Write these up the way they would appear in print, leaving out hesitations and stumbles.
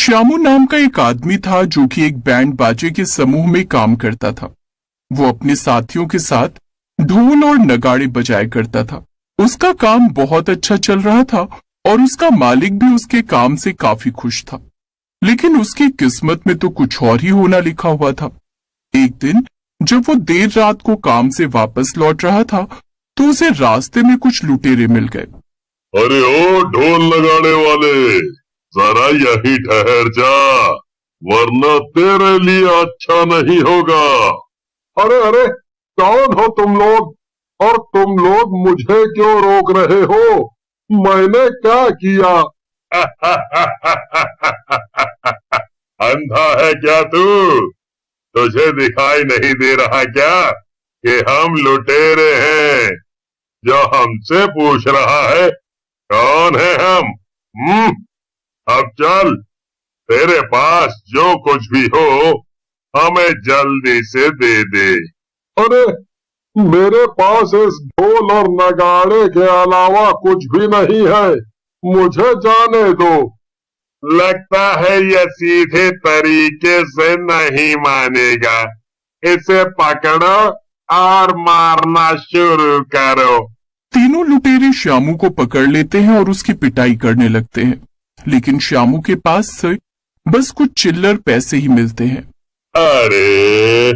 श्यामू नाम का एक आदमी था जो कि एक बैंड बाजे के समूह में काम करता था। वो अपने साथियों के साथ ढोल और नगाड़े बजाया करता था। उसका काम बहुत अच्छा चल रहा था और उसका मालिक भी उसके काम से काफी खुश था। लेकिन उसकी किस्मत में तो कुछ और ही होना लिखा हुआ था। एक दिन जब वो देर रात को काम से वापस लौट रहा था तो उसे रास्ते में कुछ लुटेरे मिल गए। अरे ओ ढोल लगाने वाले, जरा यही ठहर जा, वरना तेरे लिए अच्छा नहीं होगा। अरे अरे, कौन हो तुम लोग और तुम लोग मुझे क्यों रोक रहे हो? मैंने क्या किया? अंधा है क्या तू? तुझे दिखाई नहीं दे रहा क्या कि हम लुटेरे हैं? जो हमसे पूछ रहा है कौन है हम? अब चल, तेरे पास जो कुछ भी हो हमें जल्दी से दे दे। अरे, मेरे पास इस ढोल और नगाड़े के अलावा कुछ भी नहीं है, मुझे जाने दो। लगता है यह सीधे तरीके से नहीं मानेगा। इसे पकड़ो और मारना शुरू करो। तीनों लुटेरे श्यामू को पकड़ लेते हैं और उसकी पिटाई करने लगते हैं, लेकिन श्यामू के पास से बस कुछ चिल्लर पैसे ही मिलते हैं। अरे,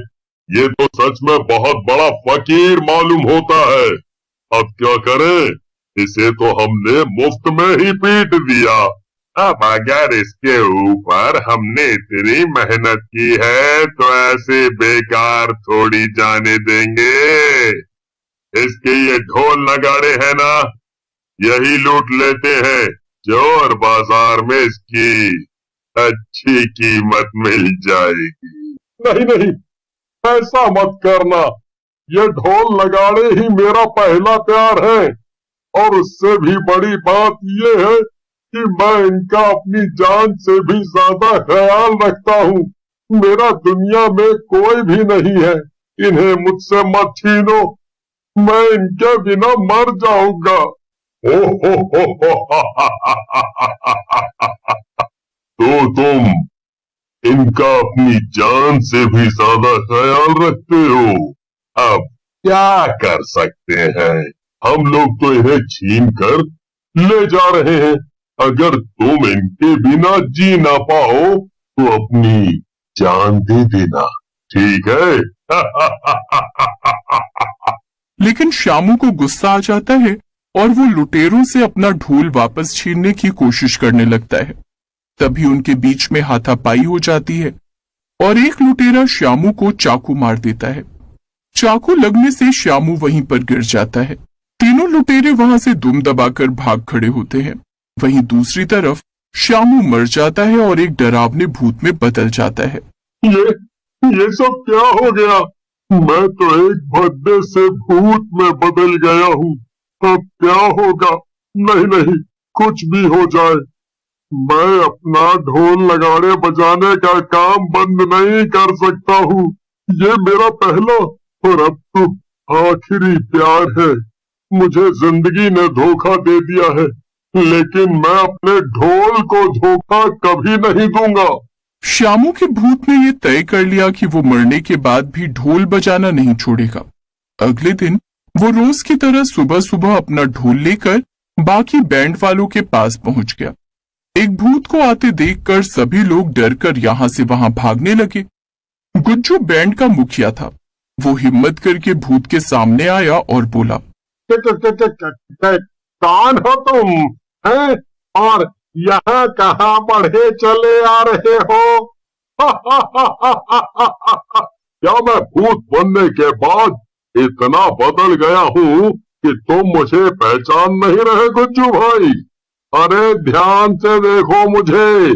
ये तो सच में बहुत बड़ा फकीर मालूम होता है। अब क्या करें? इसे तो हमने मुफ्त में ही पीट दिया। अब अगर इसके ऊपर हमने इतनी मेहनत की है तो ऐसे बेकार थोड़ी जाने देंगे। इसके ये ढोल नगाड़े हैं ना, यही लूट लेते हैं। चोर बाजार में इसकी अच्छी कीमत मिल जाएगी। नहीं नहीं, ऐसा मत करना। ये ढोल नगाड़े ही मेरा पहला प्यार है और उससे भी बड़ी बात ये है कि मैं इनका अपनी जान से भी ज्यादा ख्याल रखता हूँ। मेरा दुनिया में कोई भी नहीं है, इन्हें मुझसे मत छीनो, मैं इनके बिना मर जाऊंगा। तो तुम इनका अपनी जान से भी ज्यादा ख्याल रखते हो। अब क्या कर सकते हैं? हम लोग तो इन्हें छीन कर ले जा रहे हैं। अगर तुम इनके बिना जी ना पाओ तो अपनी जान दे देना, ठीक है? लेकिन श्यामू को गुस्सा आ जाता है और वो लुटेरों से अपना ढोल वापस छीनने की कोशिश करने लगता है। तभी उनके बीच में हाथापाई हो जाती है और एक लुटेरा श्यामू को चाकू मार देता है। चाकू लगने से श्यामू वहीं पर गिर जाता है। तीनों लुटेरे वहां से दुम दबाकर भाग खड़े होते हैं। वहीं दूसरी तरफ श्यामू मर जाता है और एक डरावने भूत में बदल जाता है। ये सब क्या हो गया? मैं तो एक भद्दे से भूत में बदल गया हूँ। अब क्या होगा? नहीं नहीं, कुछ भी हो जाए, मैं अपना ढोल नगाड़े बजाने का काम बंद नहीं कर सकता हूँ। ये मेरा पहला और अब तो आखिरी प्यार है। मुझे जिंदगी ने धोखा दे दिया है, लेकिन मैं अपने ढोल को धोखा कभी नहीं दूंगा। श्यामू के भूत ने ये तय कर लिया कि वो मरने के बाद भी ढोल बजाना नहीं छोड़ेगा। अगले दिन वो रोज की तरह सुबह सुबह अपना ढोल लेकर बाकी बैंड वालों के पास पहुंच गया। एक भूत को आते देखकर सभी लोग डरकर यहाँ से वहां भागने लगे। गुज्जू बैंड का मुखिया था। वो हिम्मत करके भूत के सामने आया और बोला, कौन हो तुम हैं? और यहाँ कहाँ बढ़े चले आ रहे हो? क्या मैं भूत बनने के बाद इतना बदल गया हूँ कि तुम मुझे पहचान नहीं रहे गुज्जू भाई? अरे ध्यान से देखो मुझे,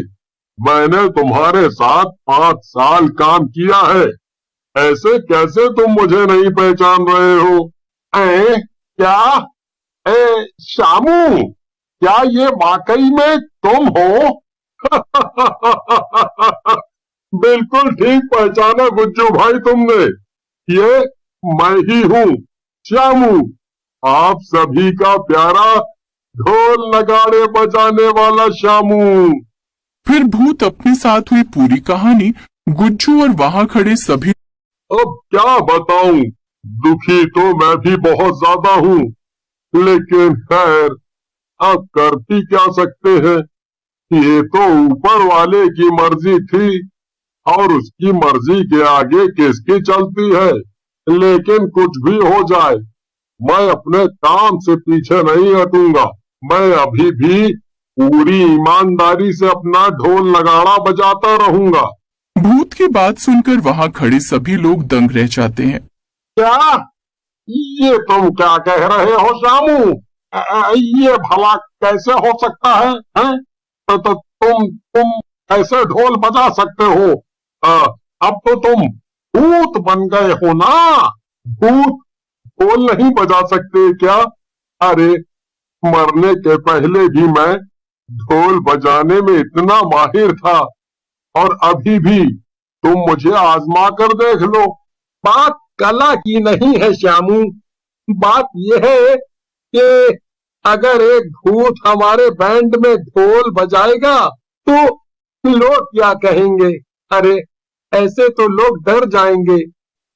मैंने तुम्हारे साथ 5 साल काम किया है। ऐसे कैसे तुम मुझे नहीं पहचान रहे हो? क्या? श्यामू, क्या ये वाकई में तुम हो? बिल्कुल ठीक पहचाना गुज्जू भाई तुमने। ये मैं ही हूँ, श्यामू, आप सभी का प्यारा ढोल नगाड़े बजाने वाला श्यामू। फिर भूत अपने साथ हुई पूरी कहानी गुज्जू और वहां खड़े सभी। अब क्या बताऊं, दुखी तो मैं भी बहुत ज्यादा हूँ, लेकिन खैर अब करती क्या सकते हैं। ये तो ऊपर वाले की मर्जी थी और उसकी मर्जी के आगे किसकी चलती है। लेकिन कुछ भी हो जाए, मैं अपने काम से पीछे नहीं हटूंगा। मैं अभी भी पूरी ईमानदारी से अपना ढोल नगाड़ा बजाता रहूंगा। भूत की बात सुनकर वहां खड़े सभी लोग दंग रह जाते हैं। क्या ये तुम क्या कह रहे हो शामू? ये भला कैसे हो सकता है, हैं? तो तुम कैसे ढोल बजा सकते हो? अब तो तुम भूत बन गए हो ना। भूत ढोल नहीं बजा सकते क्या? अरे मरने के पहले भी मैं ढोल बजाने में इतना माहिर था, और अभी भी तुम मुझे आजमा कर देख लो। बात कला की नहीं है श्यामू, बात यह है कि अगर एक भूत हमारे बैंड में ढोल बजाएगा तो लोग क्या कहेंगे? अरे ऐसे तो लोग डर जाएंगे।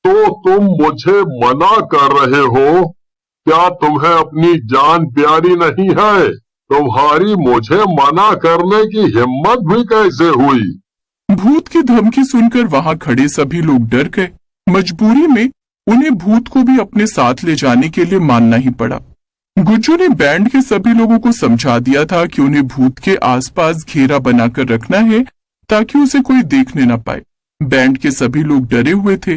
तो तुम मुझे मना कर रहे हो? क्या तुम्हें अपनी जान प्यारी नहीं है? तुम्हारी मुझे मना करने की हिम्मत भी कैसे हुई? भूत की धमकी सुनकर वहां खड़े सभी लोग डर गए। मजबूरी में उन्हें भूत को भी अपने साथ ले जाने के लिए मानना ही पड़ा। गुज्जू ने बैंड के सभी लोगों को समझा दिया था कि उन्हें भूत के आसपास घेरा बनाकर रखना है ताकि उसे कोई देखने न पाए। बैंड के सभी लोग डरे हुए थे,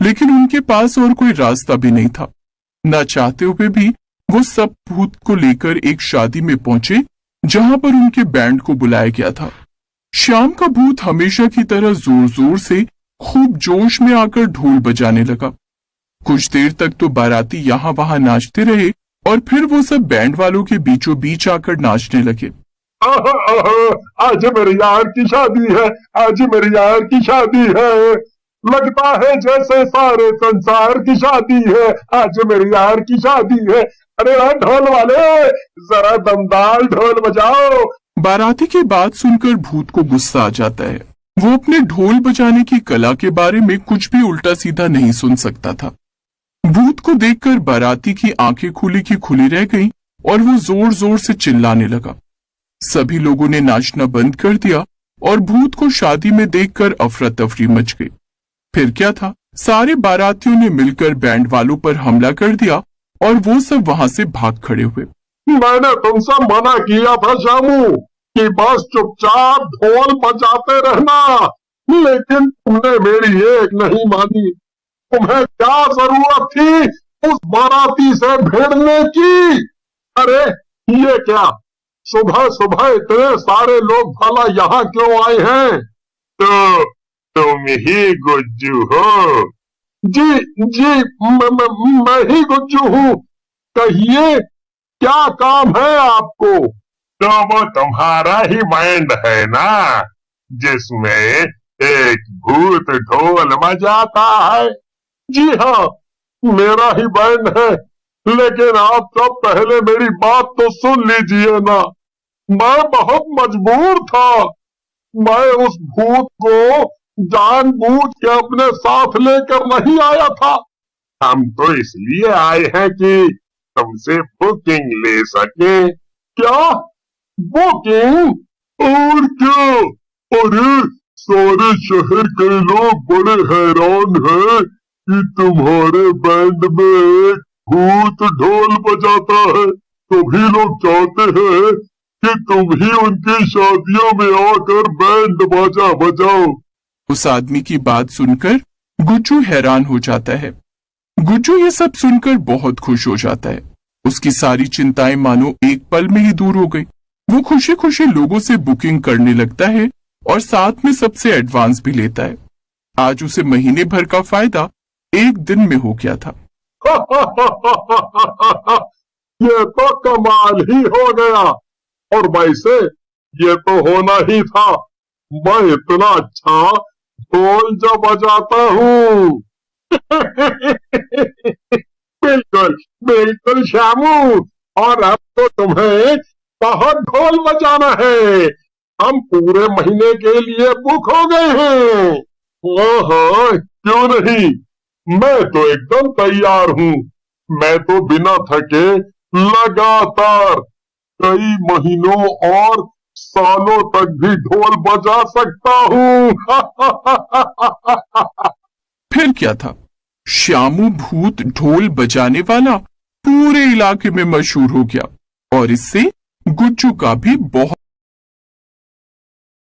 लेकिन उनके पास और कोई रास्ता भी नहीं था। न चाहते हुए भी वो सब भूत को लेकर एक शादी में पहुंचे जहां पर उनके बैंड को बुलाया गया था। शाम का भूत हमेशा की तरह जोर जोर से खूब जोश में आकर ढोल बजाने लगा। कुछ देर तक तो बाराती यहाँ वहां नाचते रहे और फिर वो सब बैंड वालों के बीचों बीच आकर नाचने लगे। आज मेरे यार की शादी है, आज मेरे यार की शादी है। लगता है जैसे सारे संसार की शादी है, आज मेरे यार की शादी है। अरे ढोल वाले, जरा दमदार ढोल बजाओ। बाराती की बात सुनकर भूत को गुस्सा आ जाता है। वो अपने ढोल बजाने की कला के बारे में कुछ भी उल्टा सीधा नहीं सुन सकता था। भूत को देखकर बाराती की आंखें खुली की खुली रह गईं और वो जोर जोर से चिल्लाने लगा। सभी लोगों ने नाचना बंद कर दिया और भूत को शादी में देखकर अफरा तफरी मच गई। फिर क्या था, सारे बारातियों ने मिलकर बैंड वालों पर हमला कर दिया और वो सब वहां से भाग खड़े हुए। मैंने तुमसे मना किया था शामू कि बस चुपचाप ढोल बजाते रहना, लेकिन तुमने मेरी एक नहीं मानी। तुम्हें क्या जरूरत थी उस बाराती से भिड़ने की? अरे ये क्या, सुबह सुबह इतने सारे लोग भला यहाँ क्यों आए हैं? तो तुम ही गुज्जू हो? जी जी, मैं ही गुज्जू हूँ। कहिए क्या काम है आपको? तो वो तुम्हारा ही बैंड है ना, जिसमें एक भूत ढोल बजाता है? जी हाँ, मेरा ही बैंड है, लेकिन आप सब पहले मेरी बात तो सुन लीजिए ना। मैं बहुत मजबूर था। मैं उस भूत को जानबूझ के अपने साथ लेकर नहीं आया था। हम तो इसलिए आए हैं कि तुमसे बुकिंग ले सके। क्या बुकिंग? और क्या? अरे सारे शहर के लोग बड़े हैरान हैं कि तुम्हारे बैंड में एक भूत ढोल बजाता है। सभी लोग चाहते हैं कि तुम ही उनकी शादियों में आकर बैंड बाजा बजाओ। उस आदमी की बात सुनकर गुज्जू हैरान हो जाता है। गुज्जू ये सब सुनकर बहुत खुश हो जाता है। उसकी सारी चिंताएं मानो एक पल में ही दूर हो गई। वो खुशी खुशी लोगों से बुकिंग करने लगता है और साथ में सबसे एडवांस भी लेता है। आज उसे महीने भर का फायदा एक दिन में हो गया था। ये तो कमाल ही हो गया। और वैसे ये तो होना ही था, मैं इतना अच्छा ढोल जो बजाता हूँ। बिल्कुल बिल्कुल श्यामू, और अब तो तुम्हें बहुत ढोल बजाना है। हम पूरे महीने के लिए बुक हो गए हैं। हाँ, क्यों नहीं, मैं तो एकदम तैयार हूँ। मैं तो बिना थके लगातार कई महीनों और सालों तक भी ढोल बजा सकता हूँ। फिर क्या था, श्यामू भूत ढोल बजाने वाला पूरे इलाके में मशहूर हो गया और इससे गुज्जू का भी बहुत